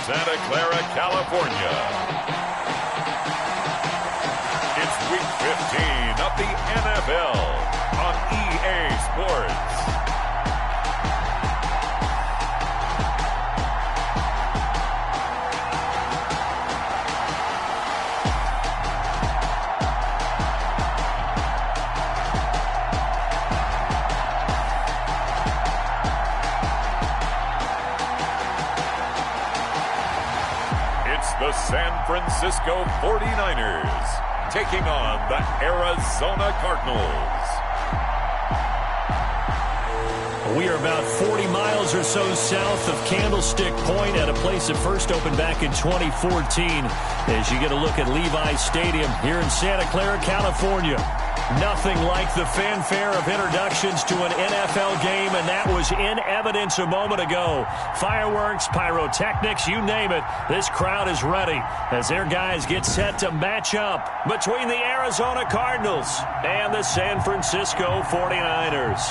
Santa Clara, California. It's Week 15 of the NFL on EA Sports. The San Francisco 49ers taking on the Arizona Cardinals. We are about 40 miles or so south of Candlestick Point at a place that first opened back in 2014 as you get a look at Levi Stadium here in Santa Clara, California. Nothing like the fanfare of introductions to an NFL game, and that was in evidence a moment ago. Fireworks, pyrotechnics, you name it. This crowd is ready as their guys get set to match up between the Arizona Cardinals and the San Francisco 49ers.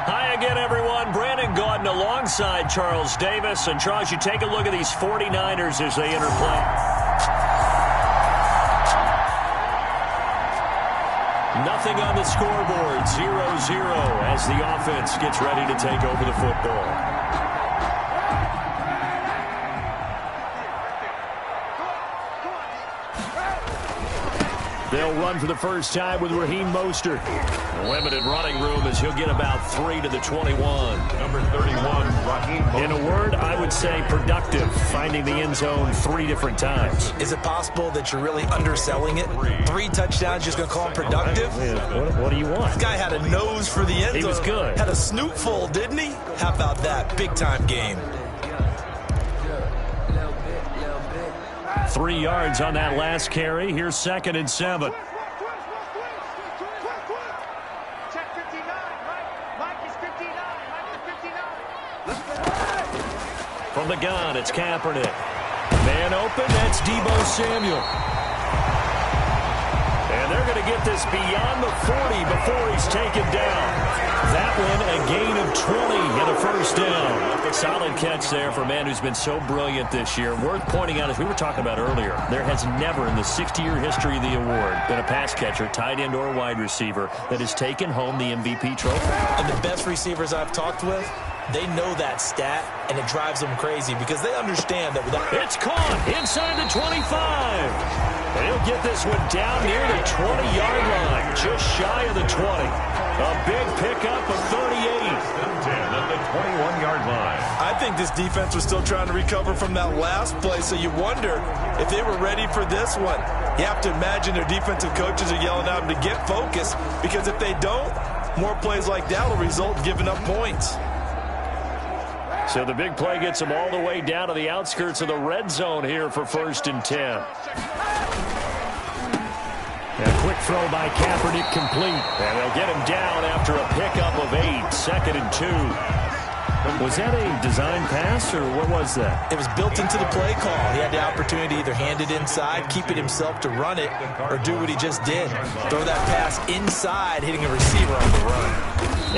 Hi again, everyone. Brandon Gaudin alongside Charles Davis. And, Charles, you take a look at these 49ers as they enter play. Nothing on the scoreboard, 0-0 as the offense gets ready to take over the football. They'll run for the first time with Raheem Mostert. Limited running room as he'll get about 3 to the 21. Number 31, Raheem Mostert. In a word, I would say productive, finding the end zone 3 different times. Is it possible that you're really underselling it? 3 touchdowns, just going to call him productive? What do you want? This guy had a nose for the end zone. He was good. Had a snootful, didn't he? How about that? Big-time game. 3 yards on that last carry. Here's 2nd and 7. From the gun, it's Kaepernick. Man open, that's Deebo Samuel. And they're going to get this beyond the 40 before he's taken down. That one, a gain of 20 and a first down. Solid catch there for a man who's been so brilliant this year. Worth pointing out, as we were talking about earlier, there has never in the 60-year history of the award been a pass catcher, tight end, or wide receiver that has taken home the MVP trophy. And the best receivers I've talked with, they know that stat, and it drives them crazy because they understand that without... It's caught inside the 25. And he'll get this one down near the 20-yard line, just shy of the 20. A big pickup of 38. 10 at the 21-yard line. I think this defense was still trying to recover from that last play, so you wonder if they were ready for this one. You have to imagine their defensive coaches are yelling at them to get focused, because if they don't, more plays like that will result in giving up points. So the big play gets them all the way down to the outskirts of the red zone here for 1st and 10. A quick throw by Kaepernick complete. And they'll get him down after a pickup of 8. 2nd and 2. Was that a design pass, or what was that? It was built into the play call. He had the opportunity to either hand it inside, keep it himself to run it, or do what he just did. Throw that pass inside, hitting a receiver on the run.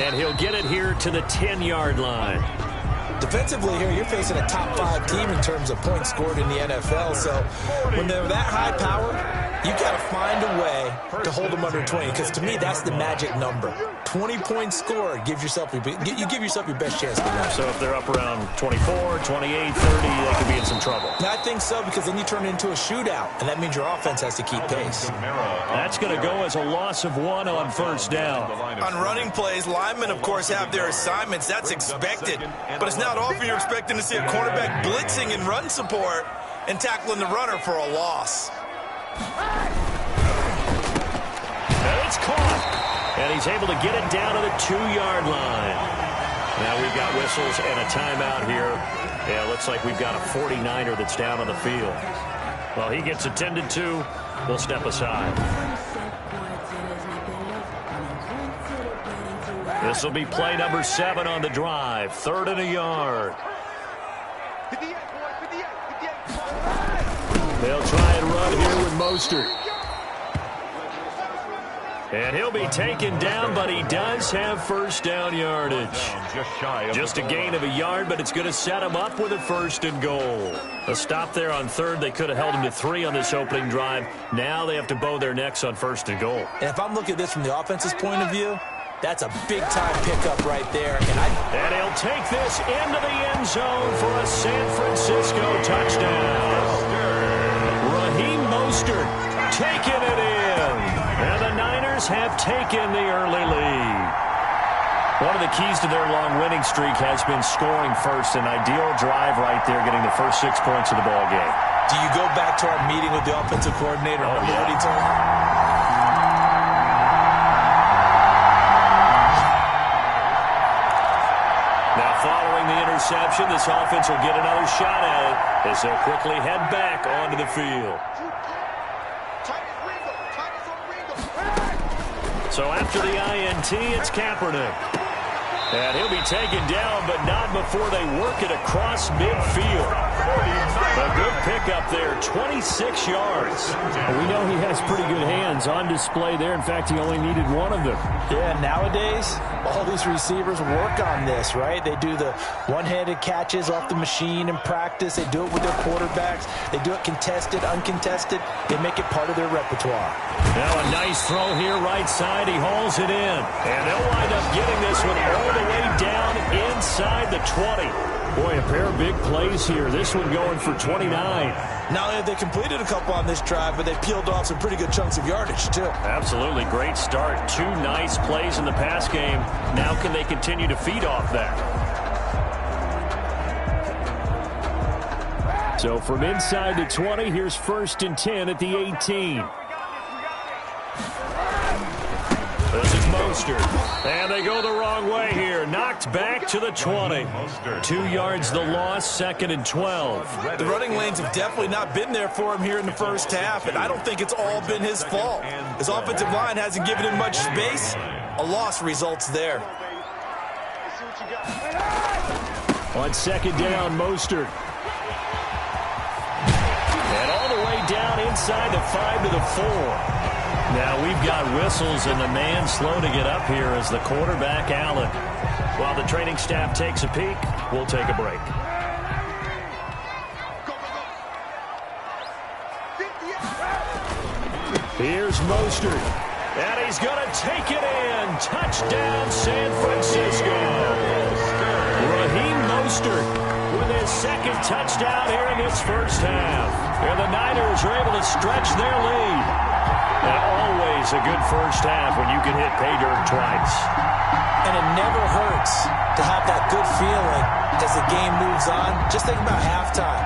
And he'll get it here to the 10-yard line. Defensively here, you're facing a top 5 team in terms of points scored in the NFL. So when they're that high power, you got to find a way to hold them under 20. Because to me, that's the magic number. 20 points scored, you give yourself your best chance to win. So if they're up around 24, 28, 30, they could be in some trouble. I think so, because then you turn it into a shootout, and that means your offense has to keep pace. That's going to go as a loss of 1 on 1st down. On running plays, linemen, of course, have their assignments. That's expected. But it's not often you're expecting to see a cornerback blitzing and run support and tackling the runner for a loss. And it's caught. And he's able to get it down to the 2-yard line. Now we've got whistles and a timeout here. Yeah, looks like we've got a 49er that's down on the field. Well, he gets attended to. We'll step aside. This will be play number 7 on the drive. 3rd and a yard. They'll try and run here with Mostert. And he'll be taken down, but he does have first down yardage. Just a gain of a yard, but it's going to set him up with a 1st and goal. A stop there on 3rd. They could have held him to 3 on this opening drive. Now they have to bow their necks on 1st and goal. And if I'm looking at this from the offense's point of view, that's a big-time pickup right there. And he'll take this into the end zone for a San Francisco touchdown. Raheem Mostert taking it in. And the Niners have taken the early lead. One of the keys to their long winning streak has been scoring first. An ideal drive right there, getting the first 6 points of the ball game. Do you go back to our meeting with the offensive coordinator? Remember what he told me? Now following the interception, this offense will get another shot at it as they'll quickly head back onto the field. So after the INT, it's Kaepernick. And he'll be taken down, but not before they work it across midfield. A good pickup there, 26 yards. We know he has pretty good hands on display there. In fact, he only needed one of them. Yeah, nowadays, all these receivers work on this, right? They do the one-handed catches off the machine in practice. They do it with their quarterbacks. They do it contested, uncontested. They make it part of their repertoire. Now a nice throw here, right side. He hauls it in. And they'll wind up getting this one all the way down inside the 20. Boy, a pair of big plays here. This one going for 29. Not only have they completed a couple on this drive, but they peeled off some pretty good chunks of yardage, too. Absolutely. Great start. 2 nice plays in the pass game. Now can they continue to feed off that? So from inside the 20, here's 1st and 10 at the 18. This is Mostert. And they go the wrong way here. Knocked back to the 20. 2 yards the loss, 2nd and 12. The running lanes have definitely not been there for him here in the first half, and I don't think it's all been his fault. His offensive line hasn't given him much space. A loss results there. On 2nd down, Mostert. And all the way down inside the 5 to the 4. Now we've got whistles and the man slow to get up here is the quarterback, Allen. While the training staff takes a peek, we'll take a break. Here's Mostert. And he's going to take it in. Touchdown, San Francisco. Raheem Mostert with his 2nd touchdown here in this first half. And the Niners are able to stretch their lead. And always a good first half when you can hit pay dirt twice. And it never hurts to have that good feeling as the game moves on. Just think about halftime.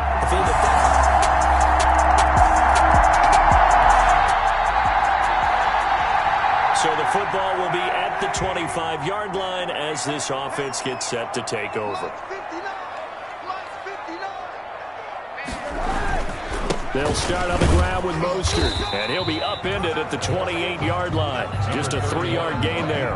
So the football will be at the 25-yard line as this offense gets set to take over. They'll start on the ground with Mostert. And he'll be upended at the 28-yard line. Just a 3-yard gain there.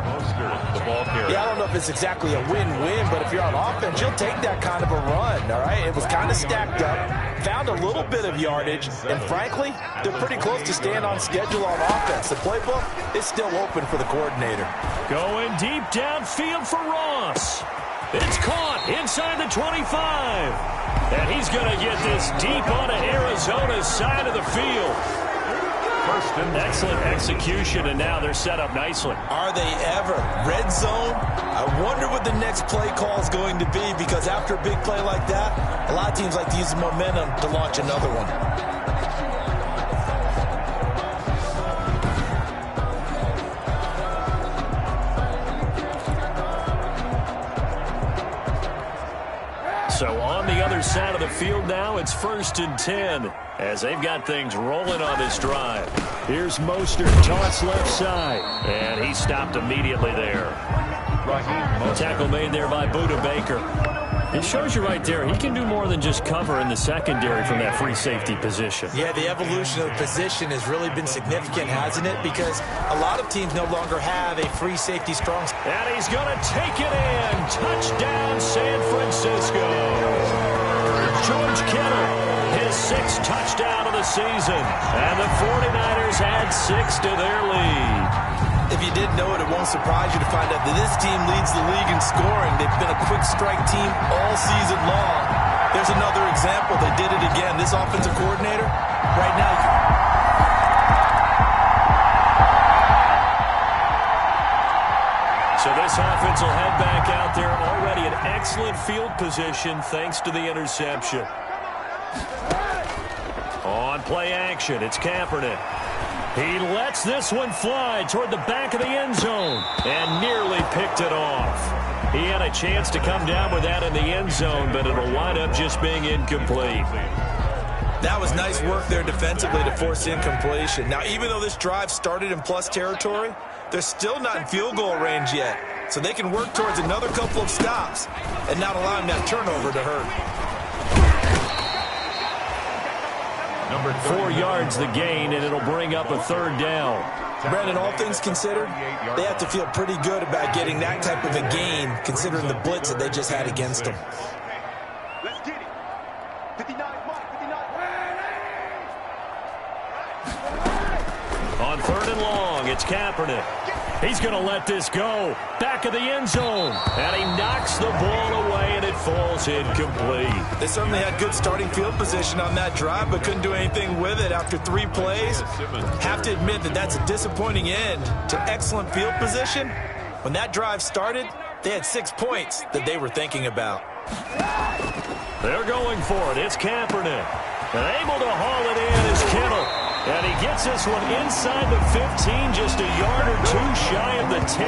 The ball carrier. Yeah, I don't know if it's exactly a win-win, but if you're on offense, you'll take that kind of a run, all right? It was kind of stacked up, found a little bit of yardage, and frankly, they're pretty close to staying on schedule on offense. The playbook is still open for the coordinator. Going deep downfield for Ross. It's caught inside the 25. And he's going to get this deep onto Arizona's side of the field. Excellent execution, and now they're set up nicely. Are they ever? Red zone? I wonder what the next play call is going to be, because after a big play like that, a lot of teams like to use the momentum to launch another one. So on the other side of the field now, it's 1st and 10 as they've got things rolling on this drive. Here's Mostert, toss left side. And he stopped immediately there. Tackle made there by Budda Baker. It shows you right there, he can do more than just cover in the secondary from that free safety position. Yeah, the evolution of the position has really been significant, hasn't it? Because a lot of teams no longer have a free safety strong. And he's going to take it in. Touchdown, San Francisco. George Kittle, his 6th touchdown of the season. And the 49ers add 6 to their lead. If you didn't know it, it won't surprise you to find out that this team leads the league in scoring. They've been a quick strike team all season long. There's another example. They did it again. This offensive coordinator, right now. So this offense will head back out there, already in excellent field position thanks to the interception. On play action, it's Kaepernick. He lets this one fly toward the back of the end zone and nearly picked it off. He had a chance to come down with that in the end zone, but it'll wind up just being incomplete. That was nice work there defensively to force incompletion. Now, even though this drive started in plus territory, they're still not in field goal range yet. So they can work towards another couple of stops and not allowing that turnover to hurt. 4 yards the gain, and it'll bring up a third down. Brandon, all things considered, they have to feel pretty good about getting that type of a gain, considering the blitz that they just had against them. Let's get it. 59, Mike, 59. On third and long, it's Kaepernick. He's going to let this go. Back of the end zone. And he knocks the ball away, and it falls incomplete. They certainly had good starting field position on that drive, but couldn't do anything with it after 3 plays. Have to admit that that's a disappointing end to excellent field position. When that drive started, they had 6 points that they were thinking about. They're going for it. It's Kaepernick. And able to haul it in is Kittle. And he gets this one inside the 15, just a yard or 2 shy of the 10.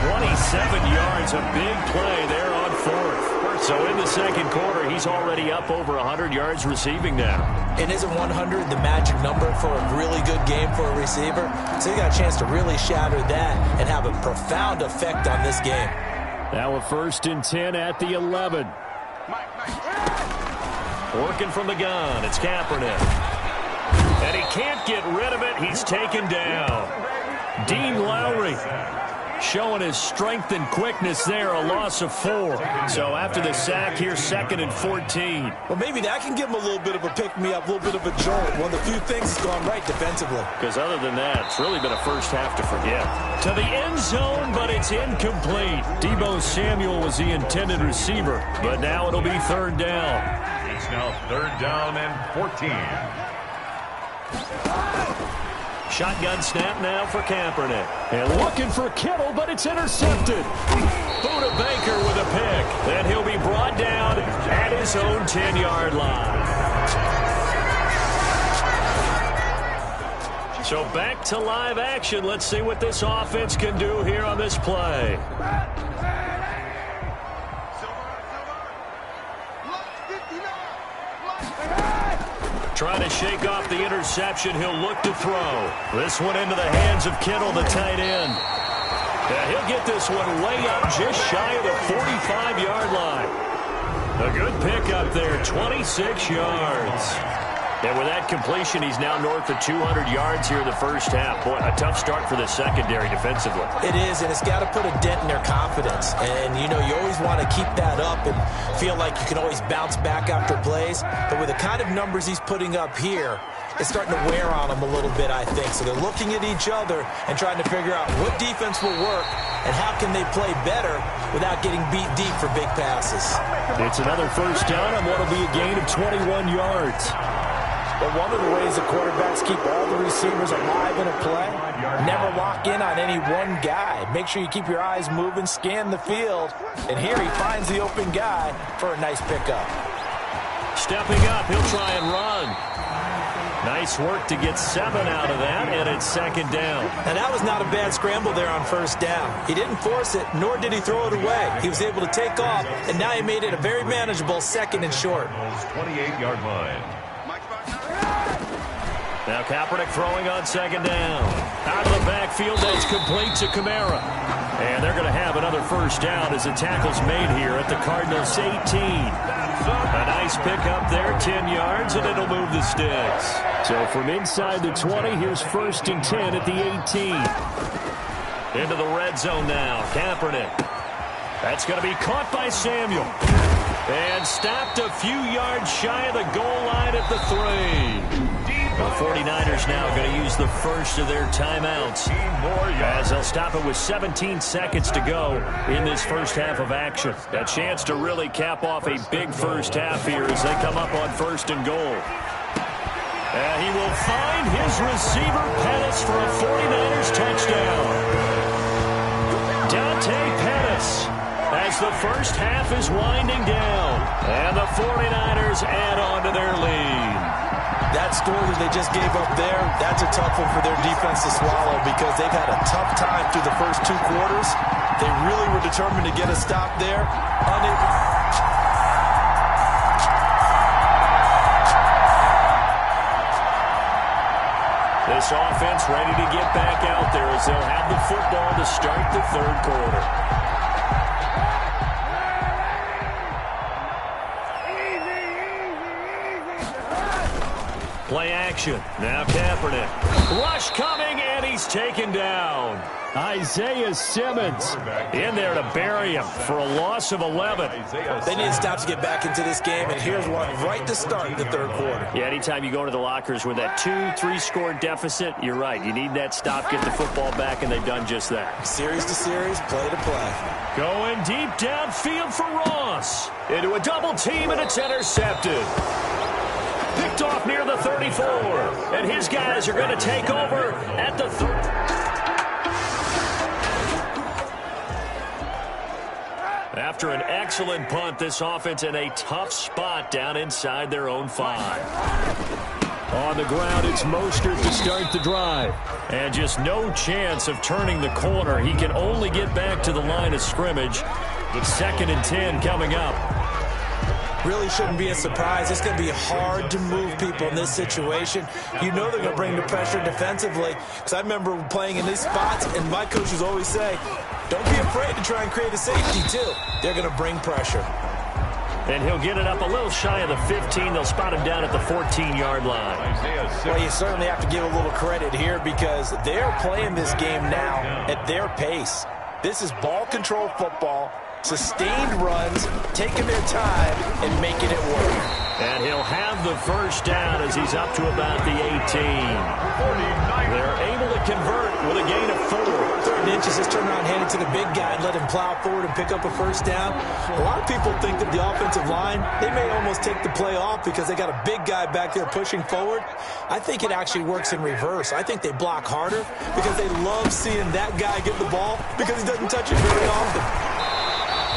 27 yards, a big play there on fourth. So in the second quarter, he's already up over 100 yards receiving now. And isn't 100 the magic number for a really good game for a receiver? So he got a chance to really shatter that and have a profound effect on this game. Now a 1st and 10 at the 11. Working from the gun, it's Kaepernick. And he can't get rid of it. He's taken down. Dean Lowry showing his strength and quickness there, a loss of 4. So after the sack, here's 2nd and 14. Well, maybe that can give him a little bit of a pick-me-up, a little bit of a jolt. One of the few things that's gone right defensively. Because other than that, it's really been a first half to forget. To the end zone, but it's incomplete. Deebo Samuel was the intended receiver, but now it'll be 3rd down. It's now 3rd down and 14. Shotgun snap now for Kaepernick. And looking for Kittle, but it's intercepted. Buda Baker with a pick. And he'll be brought down at his own 10-yard line. So back to live action. Let's see what this offense can do here on this play. Trying to shake off the interception. He'll look to throw. This one into the hands of Kittle, the tight end. Yeah, he'll get this one way up just shy of the 45-yard line. A good pickup there, 26 yards. And with that completion, he's now north of 200 yards here in the first half. Boy, a tough start for the secondary defensively. It is, and it's got to put a dent in their confidence. And, you know, you always want to keep that up and feel like you can always bounce back after plays. But with the kind of numbers he's putting up here, it's starting to wear on them a little bit, I think. So they're looking at each other and trying to figure out what defense will work and how can they play better without getting beat deep for big passes. It's another first down on what will be a gain of 21 yards. But one of the ways the quarterbacks keep all the receivers alive in a play, never lock in on any one guy. Make sure you keep your eyes moving, scan the field. And here he finds the open guy for a nice pickup. Stepping up, he'll try and run. Nice work to get 7 out of that, and it's 2nd down. And that was not a bad scramble there on 1st down. He didn't force it, nor did he throw it away. He was able to take off, and now he made it a very manageable 2nd and short. 28-yard line. Now Kaepernick throwing on 2nd down. Out of the backfield, that's complete to Kamara. And they're going to have another first down as the tackle's made here at the Cardinals' 18. A nice pickup there, 10 yards, and it'll move the sticks. So from inside the 20, here's 1st and 10 at the 18. Into the red zone now, Kaepernick. That's going to be caught by Samuel. And stopped a few yards shy of the goal line at the 3. The 49ers now going to use the first of their timeouts as they'll stop it with 17 seconds to go in this first half of action. A chance to really cap off a big first half here as they come up on 1st and goal. And he will find his receiver, Pettis, for a 49ers touchdown. Dante Pettis, as the first half is winding down. And the 49ers add on to their lead. That score that they just gave up there, that's a tough one for their defense to swallow because they've had a tough time through the first 2 quarters. They really were determined to get a stop there. This offense ready to get back out there as they'll have the football to start the 3rd quarter. Play action. Now Kaepernick. Rush coming, and he's taken down. Isaiah Simmons in there to bury him for a loss of 11. They need to stop to get back into this game, and here's one right to start the 3rd quarter. Yeah, anytime you go to the lockers with that 2-3 score deficit, you're right. You need that stop, get the football back, and they've done just that. Series to series, play to play. Going deep downfield for Ross. Into a double team, and it's intercepted. Picked off near the 34. And his guys are going to take over at the 30. After an excellent punt, this offense in a tough spot down inside their own 5. On the ground, it's Mostert to start the drive. And just no chance of turning the corner. He can only get back to the line of scrimmage. With 2nd and 10 coming up. Really shouldn't be a surprise. It's going to be hard to move people in this situation. You know they're going to bring the pressure defensively. Because I remember playing in these spots, and my coaches always say, don't be afraid to try and create a safety, too. They're going to bring pressure. And he'll get it up a little shy of the 15. They'll spot him down at the 14-yard line. Well, you certainly have to give a little credit here because they're playing this game now at their pace. This is ball control football. Sustained runs, taking their time, and making it work. And he'll have the first down as he's up to about the 18. They're able to convert with a gain of 4. 3rd and inches, just turn around, hand it to the big guy, and let him plow forward and pick up a first down. A lot of people think that the offensive line, they may almost take the play off because they got a big guy back there pushing forward. I think it actually works in reverse. I think they block harder because they love seeing that guy get the ball because he doesn't touch it very often.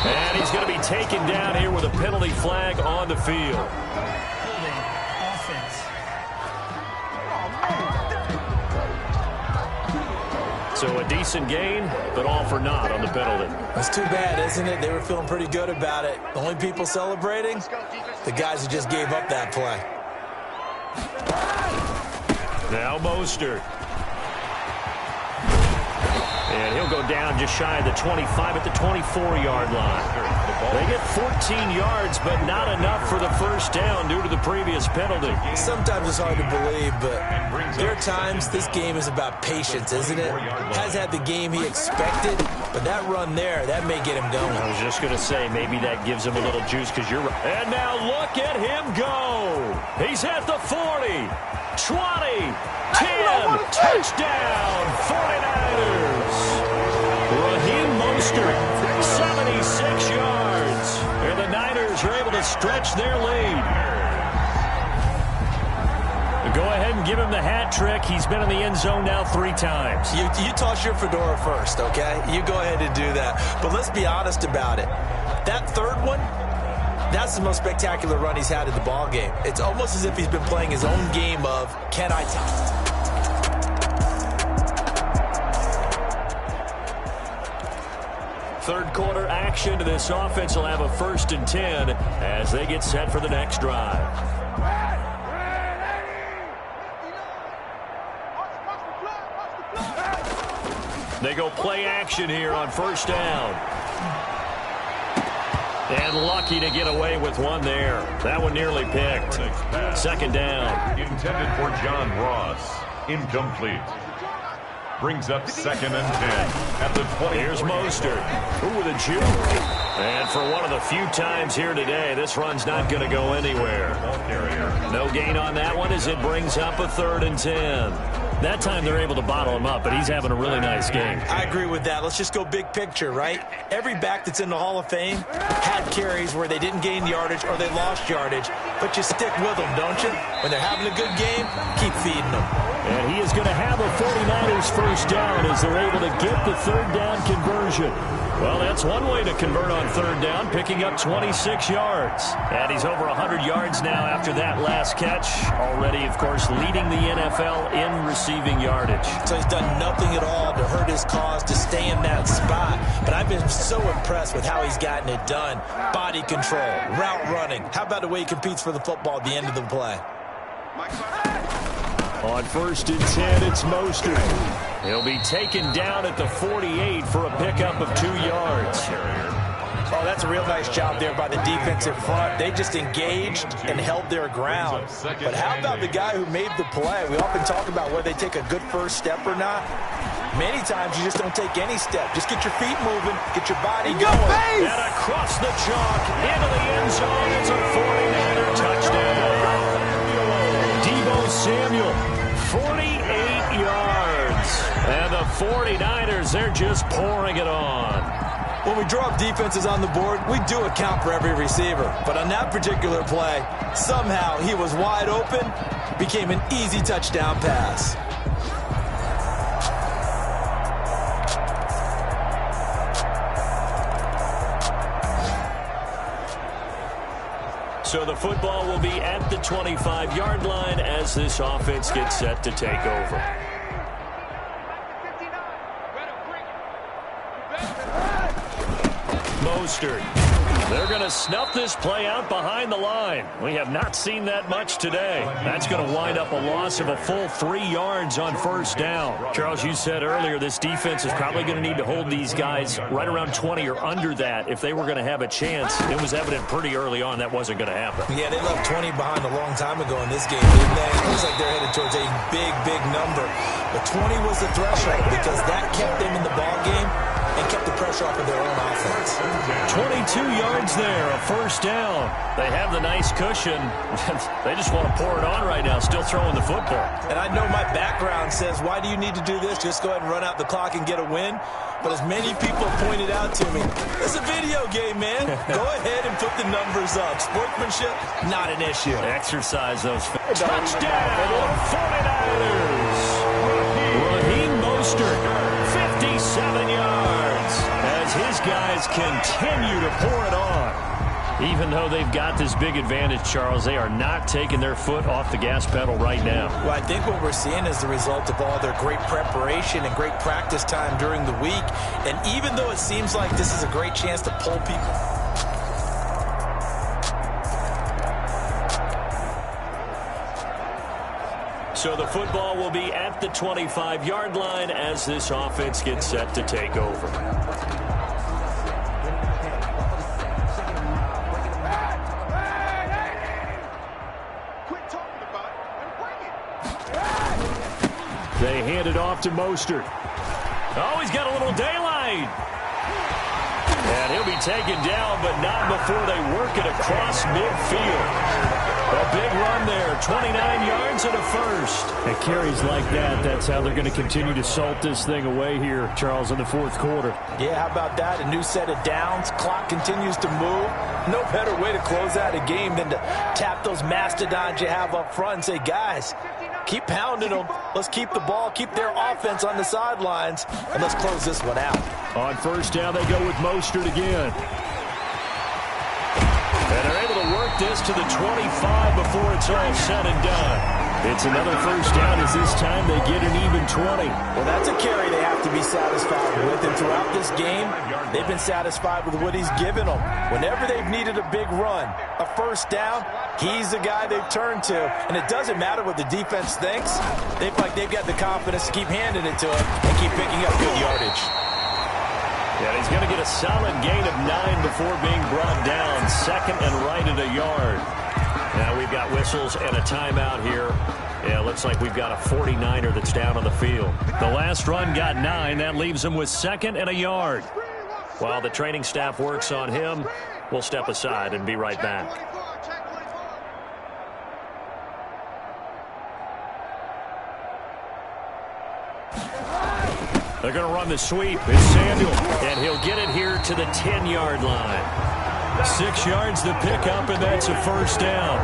And he's going to be taken down here with a penalty flag on the field. So a decent gain, but all for naught on the penalty. That's too bad, isn't it? They were feeling pretty good about it. The only people celebrating, the guys who just gave up that play. Now Mostert. And he'll go down just shy of the 25 at the 24-yard line. They get 14 yards, but not enough for the first down due to the previous penalty. Sometimes it's hard to believe, but there are times this game is about patience, isn't it? Has had the game he expected, but that run there, that may get him going. I was just going to say, maybe that gives him a little juice because you're right. And now look at him go. He's at the 40, 20, 10, touchdown, 49ers. Raheem Mostert, 76 yards. And the Niners are able to stretch their lead. Go ahead and give him the hat trick. He's been in the end zone now 3 times. You toss your fedora first, okay? You go ahead and do that. But let's be honest about it. That 3rd one, that's the most spectacular run he's had in the ball game. It's almost as if he's been playing his own game of, can I touch? Third quarter action to this offense will have a 1st and 10 as they get set for the next drive. They go play action here on 1st down. And lucky to get away with one there. That one nearly picked. 2nd down. Intended for John Ross. Incomplete. Brings up 2nd and 10 at the 20. Here's Mostert. Ooh, with a juke. And for one of the few times here today, this run's not going to go anywhere. No gain on that one as it brings up a 3rd and 10. That time they're able to bottle him up, but he's having a really nice game. I agree with that. Let's just go big picture, right? Every back that's in the Hall of Fame had carries where they didn't gain yardage or they lost yardage, but you stick with them, don't you? When they're having a good game, keep feeding them. And he is going to have a 49ers first down as they're able to get the 3rd down conversion. Well, that's one way to convert on 3rd down, picking up 26 yards. And he's over 100 yards now after that last catch. Already, of course, leading the NFL in receiving yardage. So he's done nothing at all to hurt his cause, to stay in that spot. But I've been so impressed with how he's gotten it done. Body control, route running. How about the way he competes for the football at the end of the play? On 1st and 10, it's Mostert. He'll be taken down at the 48 for a pickup of 2 yards. Oh, that's a real nice job there by the defensive front. They just engaged and held their ground. But how about the guy who made the play? We often talk about whether they take a good first step or not. Many times you just don't take any step. Just get your feet moving, get your body going. And across the chalk, into the end zone. It's a 49er touchdown. Deebo Samuel, 48 yards. And the 49ers, they're just pouring it on. When we draw up defenses on the board, we do account for every receiver. But on that particular play, somehow he was wide open, became an easy touchdown pass. So the football will be at the 25-yard line as this offense gets set to take over. Mostert. They're going to snuff this play out behind the line. We have not seen that much today. That's going to wind up a loss of a full 3 yards on 1st down. Charles, you said earlier this defense is probably going to need to hold these guys right around 20 or under that if they were going to have a chance. It was evident pretty early on that wasn't going to happen. Yeah, they left 20 behind a long time ago in this game, didn't they? It looks like they're headed towards a big, big number. But 20 was the threshold because that kept them in the ball game and kept the pressure off of their own offense. 22 yards there, a 1st down. They have the nice cushion. They just want to pour it on right now, still throwing the football. And I know my background says, why do you need to do this? Just go ahead and run out the clock and get a win. But as many people pointed out to me, it's a video game, man. Go ahead and put the numbers up. Sportsmanship, not an issue. Exercise those. Touchdown, 49ers. Raheem Mostert, 57 yards. As his guys continue to pour it on. Even though they've got this big advantage, Charles, they are not taking their foot off the gas pedal right now. Well, I think what we're seeing is the result of all their great preparation and great practice time during the week. And even though it seems like this is a great chance to pull people. So the football will be at the 25-yard line as this offense gets set to take over. They hand it off to Mostert. Oh, he's got a little daylight. And he'll be taken down, but not before they work it across midfield. A big run there, 29 yards and a 1st. At carries like that, that's how they're going to continue to salt this thing away here, Charles, in the 4th quarter. Yeah, how about that? A new set of downs. Clock continues to move. No better way to close out a game than to tap those mastodons you have up front and say, guys, keep pounding them. Let's keep the ball, keep their offense on the sidelines, and let's close this one out. On 1st down, they go with Mostert again. And they're able to work this to the 25 before it's all said and done. It's another 1st down as this time they get an even 20. Well, that's a carry they have to be satisfied with. And throughout this game, they've been satisfied with what he's given them. Whenever they've needed a big run, a 1st down, he's the guy they've turned to. And it doesn't matter what the defense thinks. They feel like they've got the confidence to keep handing it to him and keep picking up good yardage. Yeah, he's going to get a solid gain of 9 before being brought down. 2nd and right at a yard. Now we've got whistles and a timeout here Yeah, looks like we've got a 49er that's down on the field. The last run got 9. That leaves him with 2nd and a yard. While the training staff works on him, we'll step aside and be right back. They're going to run the sweep. It's Samuel, and he'll get it here to the 10-yard line. 6 yards to pick up, and that's a first down.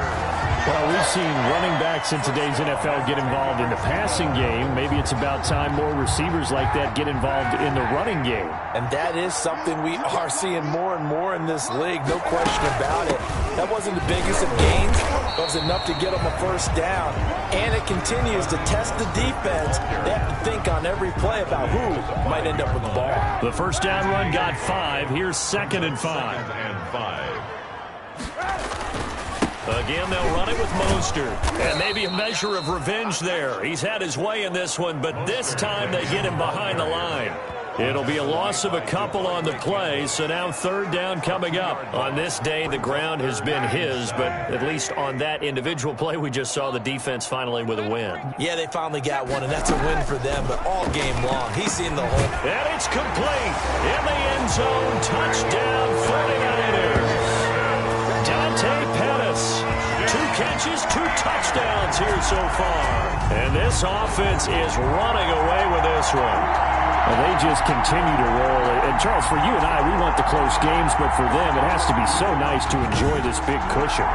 Well, we've seen running backs in today's NFL get involved in the passing game. Maybe it's about time more receivers like that get involved in the running game. And that is something we are seeing more and more in this league, no question about it. That wasn't the biggest of gains, but it was enough to get them a first down. And it continues to test the defense. They have to think on every play about who might end up with the ball. The first down run got 5. Here's 2nd and 5. 2nd and 5. Again, they'll run it with Mostert. And maybe a measure of revenge there. He's had his way in this one, but this time they get him behind the line. It'll be a loss of a couple on the play, so now 3rd down coming up. On this day, the ground has been his, but at least on that individual play, we just saw the defense finally with a win. Yeah, they finally got one, and that's a win for them, but all game long, he's seen the whole. And it's complete. In the end zone, touchdown, 49ers. Dante Pettis. 2 catches, 2 touchdowns here so far. And this offense is running away with this one. Well, they just continue to roll. And, Charles, for you and I, we want the close games, but for them, it has to be so nice to enjoy this big cushion.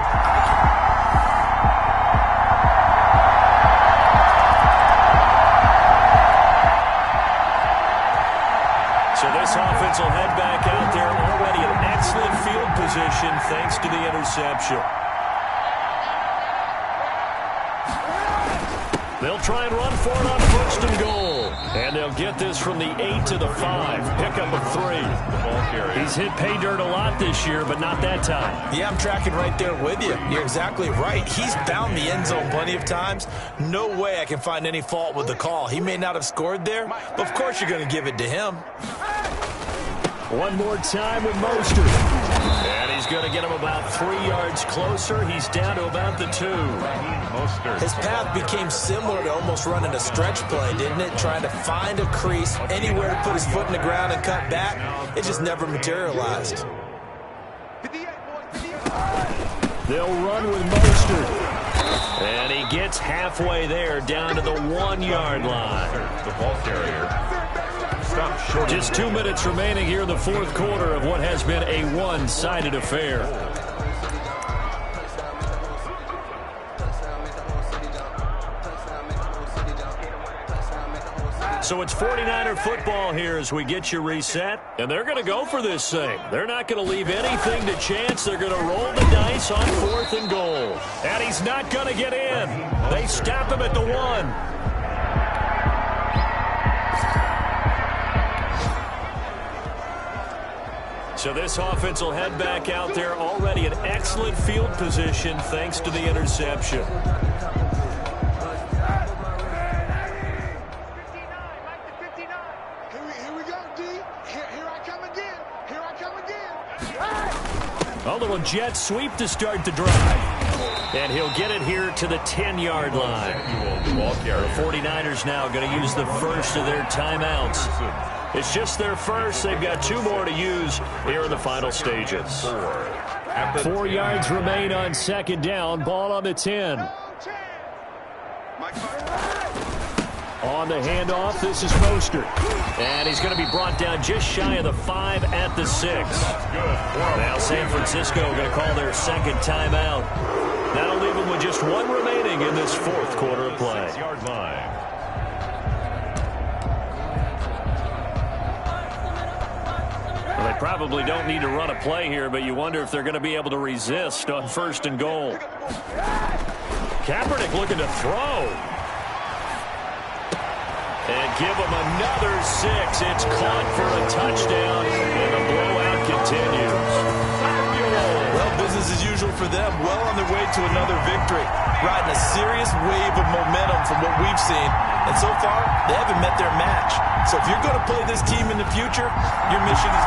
So this offense will head back out there already in excellent field position thanks to the interception. They'll try and run for it on 1st and goal. And they'll get this from the 8 to the 5. Pickup of 3. He's hit pay dirt a lot this year, but not that time. Yeah, I'm tracking right there with you. You're exactly right. He's found the end zone plenty of times. No way I can find any fault with the call. He may not have scored there, but of course you're going to give it to him. One more time with Mostert. And he's going to get him about 3 yards closer. He's down to about the 2. His path became similar to almost running a stretch play, didn't it? Trying to find a crease, anywhere to put his foot in the ground and cut back. It just never materialized. They'll run with Mostert. And he gets halfway there, down to the 1-yard line. The ball carrier. Just 2 minutes remaining here in the 4th quarter of what has been a one-sided affair. So it's 49er football here as we get you reset. And they're going to go for this thing. They're not going to leave anything to chance. They're going to roll the dice on 4th and goal. And he's not going to get in. They stop him at the 1. So this offense will head back out there already in excellent field position thanks to the interception. Here we go, D. Here I come again. Here I come again. A little jet sweep to start the drive. And he'll get it here to the 10-yard line. The 49ers now going to use the first of their timeouts. It's just their first. They've got 2 more to use here in the final stages. 4 yards remain on 2nd down. Ball on the 10. On the handoff, this is Mostert. And he's going to be brought down just shy of the 5 at the 6. Now San Francisco going to call their 2nd timeout. That'll leave them with just 1 remaining in this 4th quarter of play. 6-yard line. Well, they probably don't need to run a play here, but you wonder if they're going to be able to resist on 1st and goal. Kaepernick looking to throw. And give him another 6. It's caught for a touchdown, and the blowout continues. Well, business as usual for them. Well on their way to another victory. Riding a serious wave of momentum from what we've seen. And so far, they haven't met their match. So if you're going to play this team in the future, your mission is...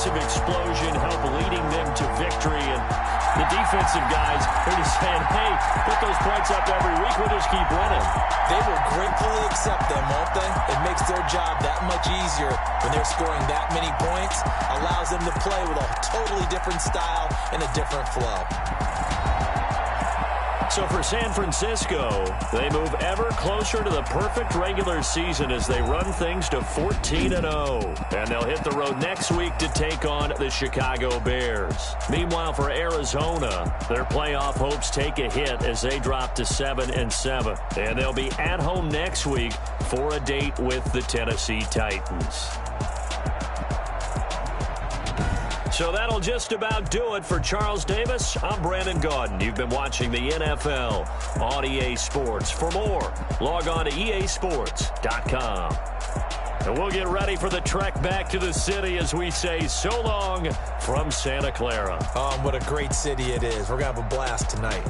offensive explosion help leading them to victory. And the defensive guys are just saying, hey, put those points up every week. We'll just keep winning. They will gratefully accept them, won't they? It makes their job that much easier when they're scoring that many points. Allows them to play with a totally different style and a different flow. So for San Francisco, they move ever closer to the perfect regular season as they run things to 14-0. And they'll hit the road next week to take on the Chicago Bears. Meanwhile, for Arizona, their playoff hopes take a hit as they drop to 7-7. And they'll be at home next week for a date with the Tennessee Titans. So that'll just about do it for Charles Davis. I'm Brandon Gaudin. You've been watching the NFL on EA Sports. For more, log on to easports.com. And we'll get ready for the trek back to the city as we say so long from Santa Clara. What a great city it is. We're going to have a blast tonight.